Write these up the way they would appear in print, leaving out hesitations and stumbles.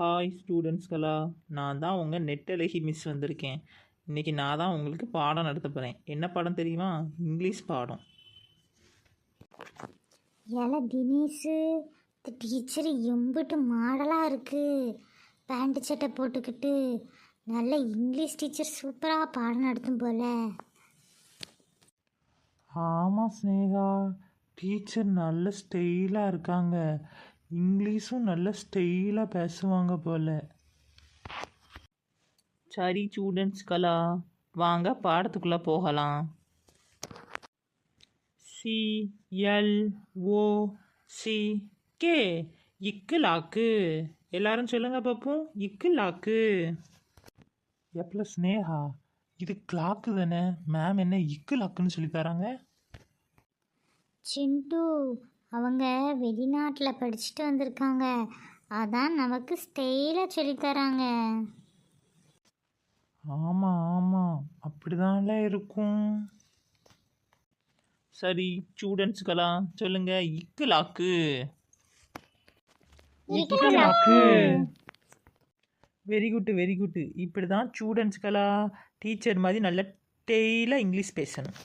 Hi ஸ்டூடெண்ட்ஸ்களா, நான் தான் உங்கள் நெட்டழகி மிஸ் வந்திருக்கேன். இன்றைக்கி நான் தான் உங்களுக்கு பாடம் நடத்த போகிறேன். என்ன பாடம் தெரியுமா? இங்கிலீஷ் பாடம். ஏல தினேஷு, இந்த டீச்சர் எம்பிட்டு மாடலாக இருக்குது. பேண்ட் சட்டை போட்டுக்கிட்டு நல்ல இங்கிலீஷ் டீச்சர் சூப்பராக பாடம் நடத்தும் போல. ஆமாம் ஸ்னேகா, டீச்சர் நல்ல ஸ்டைலாக இருக்காங்க. இங்கிலீஷும் நல்ல ஸ்டைலாக பேசுவாங்க போல. சரி ஸ்டூடெண்ட்ஸ்களா, வாங்க பாடத்துக்குள்ளே போகலாம். CLOCK, இக்கு லாக்கு. எல்லாரும் சொல்லுங்க பார்ப்போம். இக்கு லாக்கு. எப்பல ஸ்னேகா, இது கிளாக்கு தானே? மேம் என்ன இக்கு லாக்குன்னு சொல்லி தராங்க? சிண்டு, அவங்க வெளிநாட்டில் படிச்சுட்டு வந்திருக்காங்க. அதான் நமக்கு ஸ்டைலாக சொல்லித்தராங்க. ஆமாம் ஆமாம், அப்படிதான்ல இருக்கும். சரி ஸ்டூடெண்ட்ஸ்களா, சொல்லுங்க இக்கு லாக்கு. இக்கு லாக்கு. Very good very good. இப்படி தான் ஸ்டூடெண்ட்ஸ்களா டீச்சர் மாதிரி நல்ல டெய்லாக இங்கிலீஷ் பேசணும்.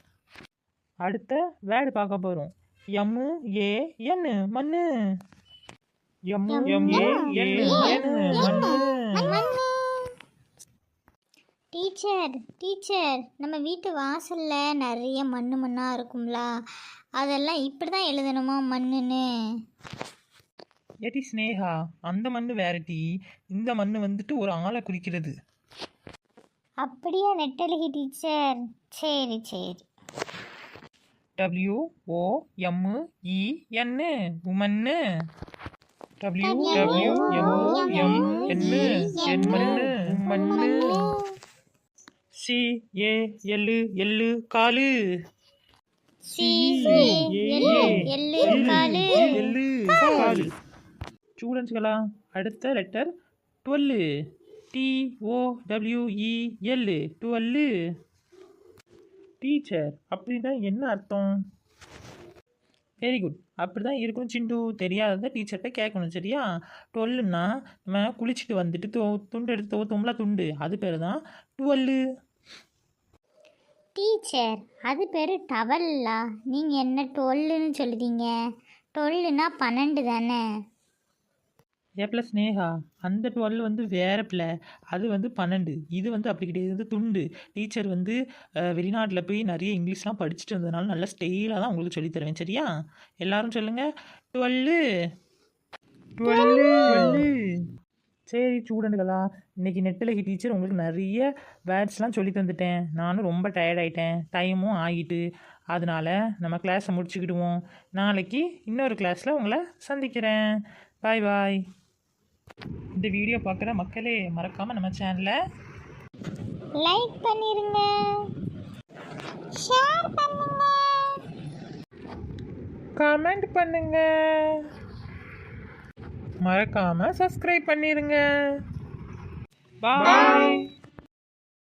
அடுத்த வேர்டு பார்க்க போகிறோம். MAN, மண்ணு. MAN, மண்ணு. டீச்சர், நம்ம வீட்டு வாசலில் நிறைய மண்ணாக இருக்கும்ல, அதெல்லாம் இப்படி தான் எழுதணுமா மண்ணுன்னு? ஏடி ஸ்னேகா, அந்த மண்ணு வேறட்டி, இந்த மண்ணு வந்துட்டு ஒரு ஆளை குறிக்கிறது. அப்படியா நெட்டழகி டீச்சர்? சரி சரி. WOMEN, உமன்னு. WWMN, மண்ணு. CALL, காலு. காலு. ஸ்டூடெண்ட்ஸ்களா, அடுத்த லெட்டர் 12. TOWEL, 12. டீச்சர், அப்படின்னா என்ன அர்த்தம்? வெரி குட், அப்படி தான் இருக்கும் சிண்டு. தெரியாததை டீச்சர்கிட்ட கேட்கணும், சரியா? 12ன்னா நம்ம குளிச்சுட்டு வந்துட்டு துண்டு எடுத்து துவத்தோம்ல, துண்டு, அது பேர் தான் 12. டீச்சர், அது பேர் டவல்லா. நீங்கள் என்ன 12ன்னு சொல்லுதீங்க? 12ன்னா 12 தானே? + ஸ்னேகா, அந்த 12 வந்து வேற பிள்ளை, அது வந்து 12. இது வந்து அப்படி கிடையாது, துண்டு. டீச்சர் வந்து வெளிநாட்டில் போய் நிறைய இங்கிலீஷ்லாம் படிச்சுட்டு வந்ததுனால நல்ல ஸ்டைலாக தான் உங்களுக்கு சொல்லித்தருவேன், சரியா? எல்லாரும் சொல்லுங்கள் 12. சரி ஸ்டூடெண்ட்டுகளா, இன்றைக்கி நெட்டழகி டீச்சர் உங்களுக்கு நிறைய வேர்ட்ஸ்லாம் சொல்லி தந்துட்டேன். நானும் ரொம்ப டயர்டாயிட்டேன், டைமும் ஆகிட்டு. அதனால் நம்ம கிளாஸை முடிச்சுக்கிடுவோம். நாளைக்கு இன்னொரு கிளாஸில் உங்களை சந்திக்கிறேன். பாய் பாய். இந்த வீடியோ பார்க்குற மக்களே, மறக்காமல் நம்ம சேனலை லைக் பண்ணிருங்க, ஷேர் பண்ணுங்க, கமெண்ட் பண்ணுங்க, மறக்காமல் சப்ஸ்கிரைப் பண்ணிடுங்க. பாய்.